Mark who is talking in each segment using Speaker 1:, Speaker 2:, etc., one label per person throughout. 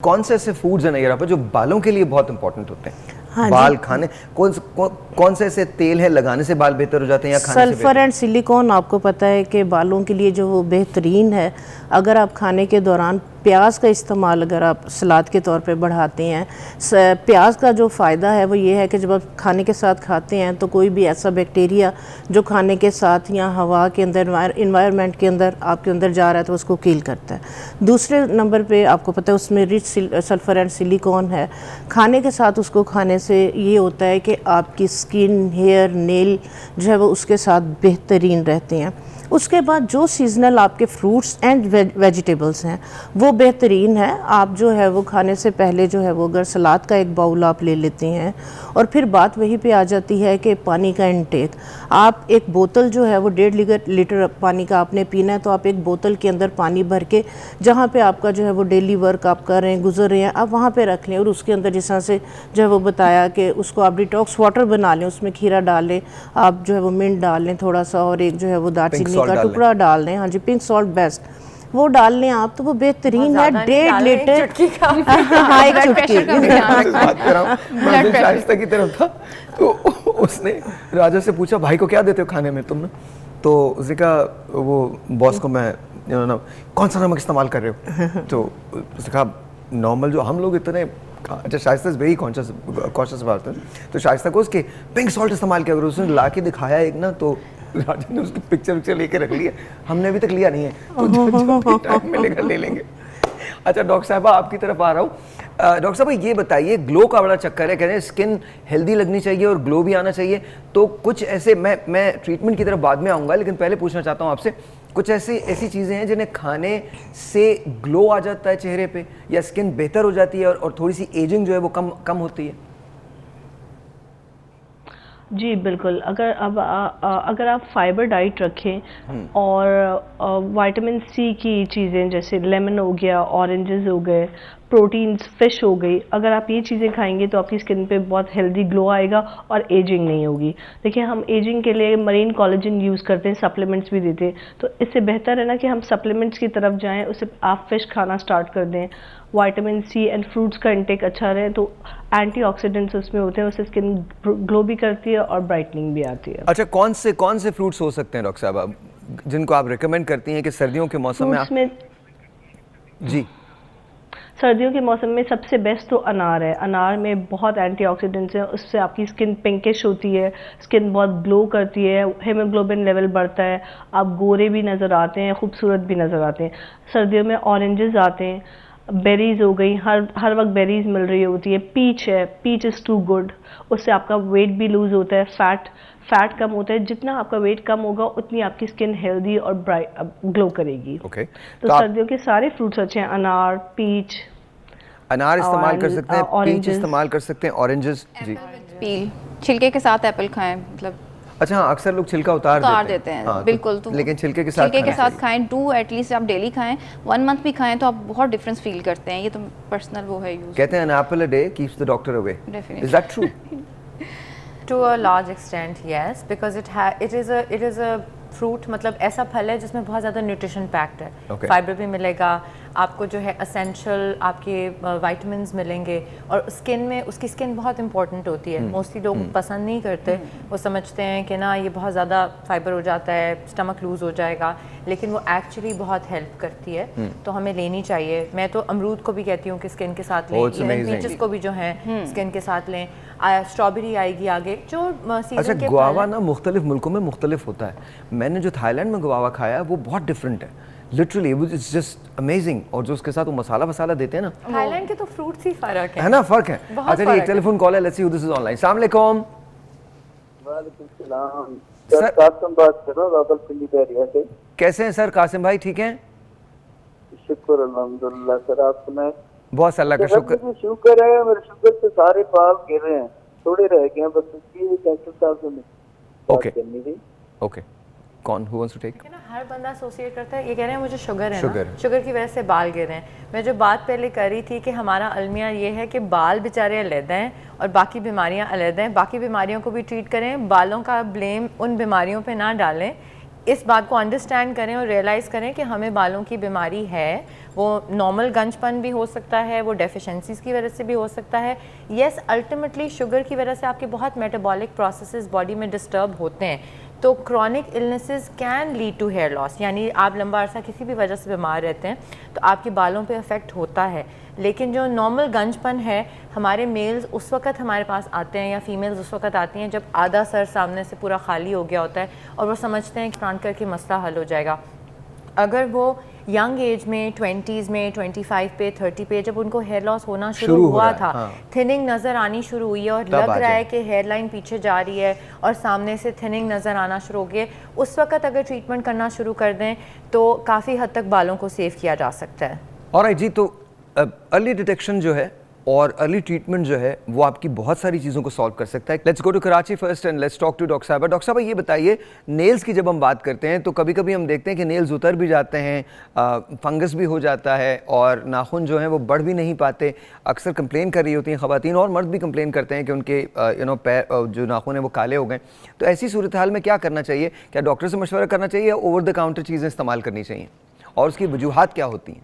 Speaker 1: कौन से ऐसे फूड्स हैं नैरा पर जो बालों के लिए बहुत इंपॉर्टेंट होते हैं?
Speaker 2: हाँ
Speaker 1: बाल
Speaker 2: जी।
Speaker 1: खाने कौन से ऐसे तेल है लगाने से बाल बेहतर हो जाते हैं या खाने से
Speaker 2: सल्फर एंड सिलिकॉन आपको पता है कि बालों के लिए जो वो बेहतरीन है। अगर आप खाने के दौरान प्याज का इस्तेमाल अगर आप सलाद के तौर पे बढ़ाते हैं, प्याज का जो फ़ायदा है वो ये है कि जब आप खाने के साथ खाते हैं तो कोई भी ऐसा बैक्टीरिया जो खाने के साथ या हवा के अंदर इन्वायरमेंट के अंदर आपके अंदर जा रहा है तो उसको किल करता है। दूसरे नंबर पे आपको पता है उसमें रिच सल्फर एंड सिलिकॉन है। खाने के साथ उसको खाने से ये होता है कि आपकी स्किन, हेयर, नेल जो है वो उसके साथ बेहतरीन रहते हैं। उसके बाद जो सीजनल आपके फ्रूट्स एंड वेजिटेबल्स हैं वो बेहतरीन है। आप जो है वो खाने से पहले जो है वो अगर सलाद का एक बाउल आप ले लेते हैं और फिर बात वहीं पे आ जाती है कि पानी का इनटेक। आप एक बोतल जो है वो 1.5 लीटर पानी का आपने पीना है तो आप एक बोतल के अंदर पानी भर के जहाँ पे आपका जो है वो डेली वर्क आप कर रहे हैं, गुजर रहे हैं, आप वहाँ पे रख लें और उसके अंदर जिस तरह से जो है वो बताया कि उसको आप डिटॉक्स वाटर बना लें, उसमें खीरा डाल लें, आप जो है वो मिंट डाल लें थोड़ा सा और एक जो है वो दालचीनी का टुकड़ा डाल लें। हाँ जी, पिंक सॉल्ट बेस्ट, वो डाल लें आप तो वो बेहतरीन है। 1.5 लीटर हाँ एक चुटकी
Speaker 1: बात कर रहा हूँ मैं अभी शाइस्ता की तरफ था तो उसने राजा से पूछा भाई को क्या देते हो खाने में तुम? तो उसने कहा वो बॉस को मैं कौन सा नमक इस्तेमाल कर रहे हो? तो उसने कहा नॉर्मल जो हम लोग इतने अच्छा Shaista is very conscious about it तो शाइस्ता को उसके पिंक सॉल्ट इस्तेमाल किया करो। उसने ला के दिखाया एक ना तो राजा ने उसकी पिक्चर लेके रख लिया, हमने अभी तक लिया नहीं है तो जब टाइम मिलेगा ले लेंगे। अच्छा डॉक्टर साहबा आपकी तरफ आ रहा हूँ। डॉक्टर साहब ये बताइए ग्लो का बड़ा चक्कर है, कह रहे हैं स्किन हेल्दी लगनी चाहिए और ग्लो भी आना चाहिए, तो कुछ ऐसे मैं ट्रीटमेंट की तरफ बाद में आऊँगा लेकिन पहले पूछना चाहता हूँ आपसे कुछ ऐसी चीज़ें हैं जिन्हें खाने से ग्लो आ जाता है चेहरे पे या स्किन बेहतर हो जाती है और थोड़ी सी एजिंग जो है वो कम होती है?
Speaker 3: जी बिल्कुल। अगर आप फाइबर डाइट रखें और विटामिन सी की चीज़ें जैसे लेमन हो गया, ऑरेंजेस हो गए, प्रोटीन्स, फिश हो गई, अगर आप ये चीज़ें खाएंगे तो आपकी स्किन पे बहुत हेल्दी ग्लो आएगा और एजिंग नहीं होगी। देखिए हम एजिंग के लिए मरीन कोलेजन यूज़ करते हैं, सप्लीमेंट्स भी देते हैं, तो इससे बेहतर है ना कि हम सप्लीमेंट्स की तरफ जाएं, उससे आप फिश खाना स्टार्ट कर दें। विटामिन सी एंड फ्रूट्स का इंटेक अच्छा रहे तो एंटीऑक्सीडेंट्स उसमें होते हैं, उससे स्किन ग्लो भी करती है और ब्राइटनिंग भी आती है।
Speaker 1: अच्छा कौन से फ्रूट्स हो सकते हैं डॉक्टर साहब जिनको आप रिकमेंड करती हैं कि सर्दियों के मौसम में जी
Speaker 3: सर्दियों के मौसम में सबसे बेस्ट तो अनार है। अनार में बहुत एंटीऑक्सीडेंट्स हैं, उससे आपकी स्किन पिंकिश होती है, स्किन बहुत ग्लो करती है, हीमोग्लोबिन लेवल बढ़ता है, आप गोरे भी नज़र आते हैं, खूबसूरत भी नज़र आते हैं। सर्दियों में ऑरेंजेस आते हैं, बेरीज हो गई, हर वक्त बेरीज मिल रही होती है। पीच है, पीच इज़ टू गुड, उससे आपका वेट भी लूज़ होता है, फैट कम होता है। जितना आपका वेट कम होगा उतनी आपकी स्किन हेल्दी और ग्लो करेगी। तो सर्दियों के सारे फ्रूट्स अच्छे हैं, अनार, पीच।
Speaker 1: अनार इस्तेमाल कर सकते हैं, पीच इस्तेमाल कर सकते हैं, ऑरेंजेस जी
Speaker 4: पील छिलके के साथ एप्पल खाएं, मतलब
Speaker 1: अच्छा हाँ अक्सर लोग छिलका उतार देते हैं। हाँ,
Speaker 4: बिल्कुल
Speaker 1: तो लेकिन छिलके के साथ
Speaker 4: खाएं, डू एटलीस्ट आप डेली खाएं, 1 मंथ भी खाएं तो आप बहुत डिफरेंस फील करते हैं। ये तो पर्सनल वो है यूज, कहते
Speaker 1: हैं an apple a day keeps the doctor away. Is that true?
Speaker 5: To a large extent yes, because it is a fruit, मतलब ऐसा फल है जिसमें बहुत ज़्यादा न्यूट्रिशन पैक्ड है। फाइबर भी मिलेगा आपको, जो है एसेंशियल आपके विटामिन्स मिलेंगे और स्किन में उसकी स्किन बहुत इंपॉर्टेंट होती है। मोस्टली लोग पसंद नहीं करते, वो समझते हैं कि ना ये बहुत ज़्यादा फाइबर हो जाता है, स्टमक लूज़ हो जाएगा, लेकिन वो एक्चुअली बहुत हेल्प करती है, तो हमें लेनी चाहिए। मैं तो अमरूद को भी कहती हूँ कि स्किन के साथ लें, पीचेस को भी जो है स्किन के साथ लें, स्ट्रॉबेरी आएगी आगे जो सीजन
Speaker 1: अच्छा,
Speaker 5: के
Speaker 1: गुआवा ना मुख्तलिफ मुल्कों में मुख्तलिफ होता है। मैंने जो थाईलैंड में गुआवा खाया वो बहुत डिफरेंट है, लिटरली इट्स जस्ट अमेजिंग। और जो उसके साथ वो मसाला देते हैं ना,
Speaker 5: थाईलैंड के तो फ्रूट्स ही फर्क है
Speaker 1: ना, फर्क है। अच्छा एक टेलीफोन कॉल है, let's see who this is online. अस्सलाम वालेकुम।
Speaker 6: वालेकुम सलाम सर, कासिम बात कर रहा हूं रावलपिंडी एरिया से।
Speaker 1: कैसे हैं सर कासिम भाई? ठीक हैं, शुक्र
Speaker 6: अल्हम्दुलिल्लाह। सर आप सुनाए?
Speaker 1: बहुत अल्लाह का
Speaker 6: शुक्र है। मेरे शुगर से सारे बाल गिर रहे हैं, थोड़े रह गए हैं, बस इसकी डॉक्टर साहब से बात करनी थी।
Speaker 1: ओके, कौन हु वांट्स टू टेक?
Speaker 5: हर बंदा एसोसिएट करता है, ये कह रहे हैं मुझे शुगर है ना, शुगर की वजह से बाल गिर रहे हैं। मैं जो बात पहले कर रही थी कि हमारा अलमिया ये है कि बाल बेचारे अलग हैं और बाकी बीमारियां अलग हैं। बाकी बीमारियों को भी ट्रीट करें, बालों का ब्लेम उन बीमारियों पे ना डालें। इस बात को अंडरस्टैंड करें और रियलाइज़ करें कि हमें बालों की बीमारी है। वो नॉर्मल गंजपन भी हो सकता है, वो डेफिशिएंसीज़ की वजह से भी हो सकता है। येस, अल्टीमेटली शुगर की वजह से आपके बहुत मेटाबॉलिक प्रोसेसेस बॉडी में डिस्टर्ब होते हैं, तो chronic illnesses can lead to hair loss, यानी आप लंबा अरसा किसी भी वजह से बीमार रहते हैं तो आपके बालों पे अफेक्ट होता है। लेकिन जो नॉर्मल गंजपन है, हमारे मेल्स उस वक्त हमारे पास आते हैं या फीमेल्स उस वक्त आती हैं जब आधा सर सामने से पूरा खाली हो गया होता है और वो समझते हैं कि प्राण करके मसला हल हो जाएगा। अगर वो यंग एज में 20s में 25 पे 30 पे जब उनको हेयर लॉस होना शुरू हुआ था, थिनिंग नज़र आनी शुरू हुई है और लग रहा है कि हेयर लाइन पीछे जा रही है और सामने से थिनिंग नज़र आना शुरू हो गई, उस वक्त अगर ट्रीटमेंट करना शुरू कर दें तो काफ़ी हद तक बालों को सेव किया जा सकता है।
Speaker 1: और जी, तो अर्ली डिटेक्शन जो है और अर्ली ट्रीटमेंट जो है वो आपकी बहुत सारी चीज़ों को सॉल्व कर सकता है। Let's go to Karachi first and let's talk to doctor साहब। डॉक्टर साहब, ये बताइए, नेल्स की जब हम बात करते हैं तो कभी कभी हम देखते हैं कि नेल्स उतर भी जाते हैं, फंगस भी हो जाता है और नाखून जो हैं वो बढ़ भी नहीं पाते। अक्सर कंप्लेन कर रही होती हैं ख़वातीन और मर्द भी कंप्लेन करते हैं कि उनके पैर जो नाखून है वो काले हो गए। तो ऐसी सूरत हाल में क्या करना चाहिए? क्या डॉक्टर से मशवरा करना चाहिए या ओवर द काउंटर चीज़ें इस्तेमाल करनी चाहिए, और उसकी वजूहात क्या होती हैं?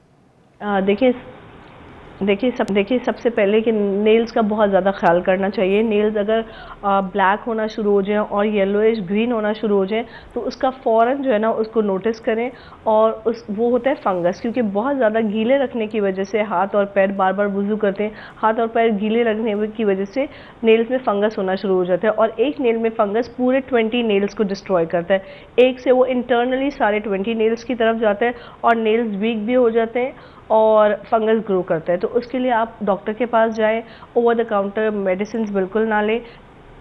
Speaker 3: देखिए सबसे पहले कि नेल्स का बहुत ज़्यादा ख्याल करना चाहिए। नेल्स अगर ब्लैक होना शुरू हो जाए और येलोइश ग्रीन होना शुरू हो जाए तो उसका फ़ौरन जो है ना उसको नोटिस करें। और वो होता है फंगस, क्योंकि बहुत ज़्यादा गीले रखने की वजह से हाथ और पैर बार बार वुज़ू करते हैं, हाथ और पैर गीले रखने की वजह से नेल्स में फंगस होना शुरू हो जाता है और एक नेल में फंगस पूरे 20 नेल्स को डिस्ट्रॉय करता है। एक से वो इंटरनली सारे 20 नेल्स की तरफ जाता है और नेल्स वीक भी हो जाते हैं और फंगस ग्रो करता है। तो उसके लिए आप डॉक्टर के पास जाएं, ओवर द काउंटर मेडिसिन बिल्कुल ना लें,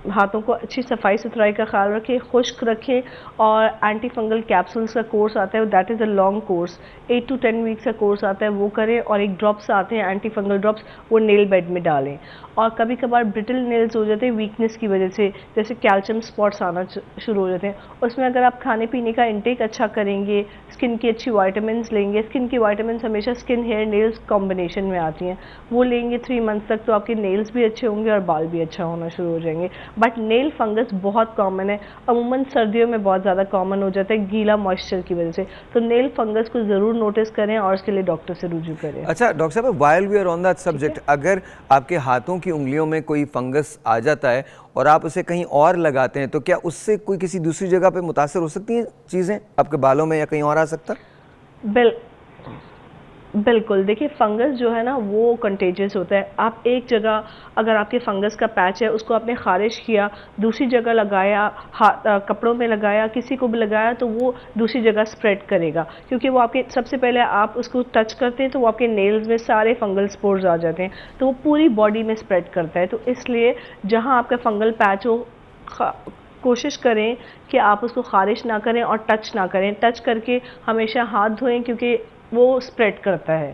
Speaker 3: हाथों को अच्छी सफाई सुथराई का ख्याल रखें, खुश्क रखें और एंटी फंगल कैप्सूल्स का कोर्स आता है, that is a long course, 8 to 10 weeks का कोर्स आता है, वो करें। और एक ड्रॉप्स आते हैं एंटी फंगल ड्रॉप्स, वो नेल बेड में डालें। और कभी कभार ब्रिटल नेल्स हो जाते हैं वीकनेस की वजह से, जैसे कैल्शियम स्पॉट्स आना शुरू हो जाते हैं, उसमें अगर आप खाने पीने का इंटेक अच्छा करेंगे, स्किन की अच्छी वाइटामिन लेंगे, स्किन की वाइटामिन हमेशा स्किन हेयर नेल्स कॉम्बिनेशन में आती हैं, वो लेंगे 3 मंथ्स तक तो आपके नेल्स भी अच्छे होंगे और बाल भी अच्छा होना शुरू हो जाएंगे। बट नेल फंगस बहुत कॉमन है, अमूमन सर्दियों में बहुत ज़्यादा कॉमन हो जाता है गीला मॉइस्चर की वजह से। तो नेल फंगस को ज़रूर नोटिस करें और उसके लिए डॉक्टर से रुजू करें।
Speaker 1: अच्छा डॉक्टर साहब, while we are on that subject, अगर आपके हाथों की उंगलियों में कोई फंगस आ जाता है और आप उसे कहीं और लगाते हैं तो क्या उससे कोई किसी दूसरी जगह पे मुतासर हो सकती हैं चीज़ें, आपके बालों में या कहीं और आ सकता?
Speaker 3: बिल्कुल, देखिए फंगस जो है ना वो कंटेजियस होता है। आप एक जगह अगर आपके फंगस का पैच है उसको आपने खारिज किया, दूसरी जगह लगाया, कपड़ों में लगाया, किसी को भी लगाया, तो वो दूसरी जगह स्प्रेड करेगा, क्योंकि वो आपके सबसे पहले आप उसको टच करते हैं तो वो आपके नेल्स में सारे फंगल स्पोर्स आ जाते हैं, तो वो पूरी बॉडी में स्प्रेड करता है। तो इसलिए जहाँ आपका फंगल पैच हो कोशिश करें कि आप उसको खारिज ना करें और टच ना करें। टच करके हमेशा हाथ धोएं क्योंकि वो स्प्रेड करता है।